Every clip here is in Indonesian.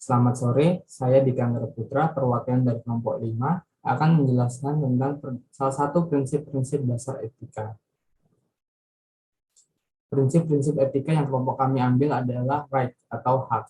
Selamat sore, saya Dika Anggara Putra, perwakilan dari kelompok 5, akan menjelaskan tentang salah satu prinsip-prinsip dasar etika. Prinsip-prinsip etika yang kelompok kami ambil adalah right atau hak.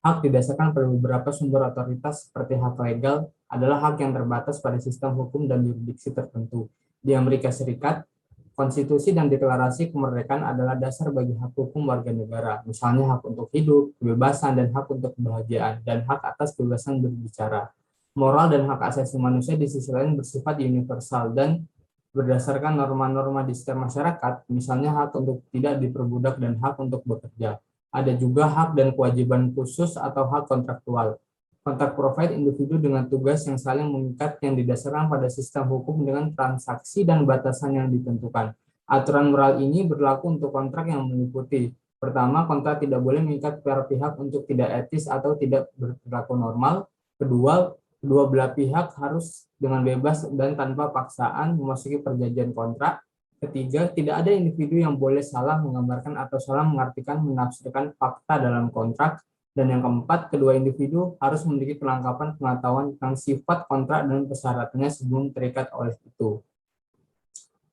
Hak didasarkan pada beberapa sumber otoritas seperti hak legal adalah hak yang terbatas pada sistem hukum dan yurisdiksi tertentu. Di Amerika Serikat, konstitusi dan deklarasi kemerdekaan adalah dasar bagi hak hukum warga negara, misalnya hak untuk hidup, kebebasan, dan hak untuk kebahagiaan, dan hak atas kebebasan berbicara. Moral dan hak asasi manusia di sisi lain bersifat universal dan berdasarkan norma-norma di setiap masyarakat, misalnya hak untuk tidak diperbudak dan hak untuk bekerja. Ada juga hak dan kewajiban khusus atau hak kontraktual. Kontrak provide individu dengan tugas yang saling mengikat yang didasarkan pada sistem hukum dengan transaksi dan batasan yang ditentukan. Aturan moral ini berlaku untuk kontrak yang meliputi: pertama, kontrak tidak boleh mengikat para pihak untuk tidak etis atau tidak berperilaku normal. Kedua, kedua belah pihak harus dengan bebas dan tanpa paksaan memasuki perjanjian kontrak. Ketiga, tidak ada individu yang boleh salah menggambarkan atau salah mengartikan menafsirkan fakta dalam kontrak. Dan yang keempat, kedua individu harus memiliki kelengkapan pengetahuan tentang sifat kontrak dan persyaratannya sebelum terikat oleh itu.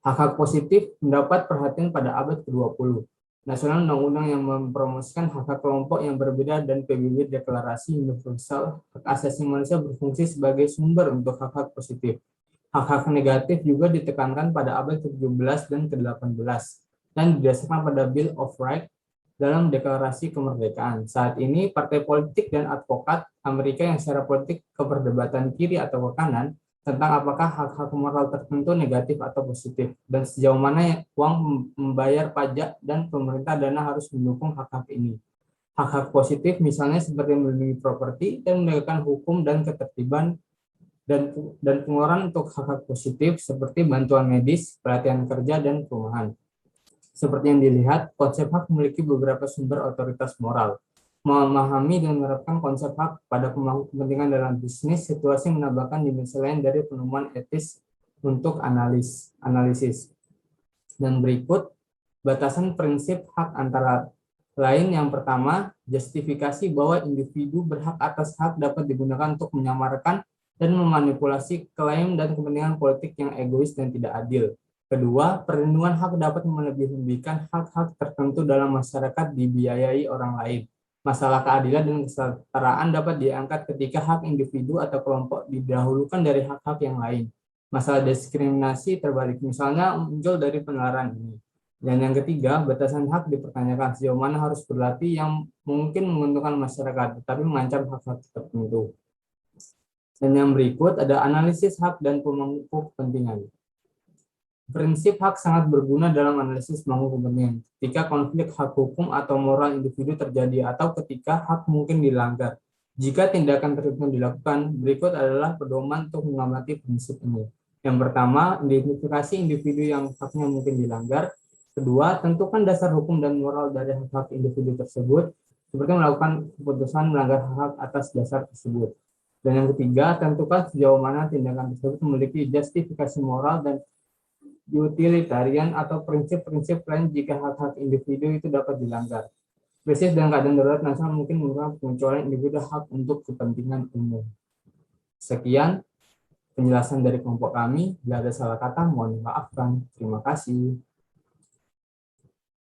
Hak-hak positif mendapat perhatian pada abad ke-20. Nasional Undang-Undang yang mempromosikan hak-hak kelompok yang berbeda dan PBB Deklarasi Universal Hak Asasi Manusia berfungsi sebagai sumber untuk hak-hak positif. Hak-hak negatif juga ditekankan pada abad ke-17 dan ke-18 dan didasarkan pada Bill of Rights dalam deklarasi kemerdekaan. Saat ini, partai politik dan advokat Amerika yang secara politik keperdebatan kiri atau ke kanan tentang apakah hak-hak moral tertentu negatif atau positif, dan sejauh mana uang membayar pajak dan pemerintah dana harus mendukung hak-hak ini. Hak-hak positif misalnya seperti melindungi properti dan menegakkan hukum dan ketertiban, dan pengeluaran untuk hak-hak positif seperti bantuan medis, pelatihan kerja, dan perumahan. Seperti yang dilihat, konsep hak memiliki beberapa sumber otoritas moral. Memahami dan menerapkan konsep hak pada pemangku kepentingan dalam bisnis, situasi menambahkan dimensi lain dari penemuan etis untuk analisis. Dan berikut, batasan prinsip hak antara lain yang pertama, justifikasi bahwa individu berhak atas hak dapat digunakan untuk menyamarkan dan memanipulasi klaim dan kepentingan politik yang egois dan tidak adil. Kedua, perlindungan hak dapat melebih-lebihkan hak-hak tertentu dalam masyarakat dibiayai orang lain. Masalah keadilan dan kesetaraan dapat diangkat ketika hak individu atau kelompok didahulukan dari hak-hak yang lain. Masalah diskriminasi terbalik misalnya muncul dari penularan ini. Dan yang ketiga, batasan hak dipertanyakan sejauh mana harus berlatih yang mungkin menguntungkan masyarakat, tetapi mengancam hak-hak tertentu. Dan yang berikut ada analisis hak dan pemangku kepentingan. Prinsip hak sangat berguna dalam analisis pemangku kepentingan ketika konflik hak hukum atau moral individu terjadi atau ketika hak mungkin dilanggar. Jika tindakan tertentu dilakukan, berikut adalah pedoman untuk mengamati prinsip ini. Yang pertama, identifikasi individu yang haknya mungkin dilanggar. Kedua, tentukan dasar hukum dan moral dari hak-hak individu tersebut, seperti melakukan keputusan melanggar hak atas dasar tersebut. Dan yang ketiga, tentukan sejauh mana tindakan tersebut memiliki justifikasi moral dan utilitarian atau prinsip-prinsip lain jika hak-hak individu itu dapat dilanggar. Krisis dan keadaan darurat nasional mungkin merupakan pengecualian individu hak untuk kepentingan umum. Sekian penjelasan dari kelompok kami. Bila ada salah kata, mohon dimaafkan. Terima kasih.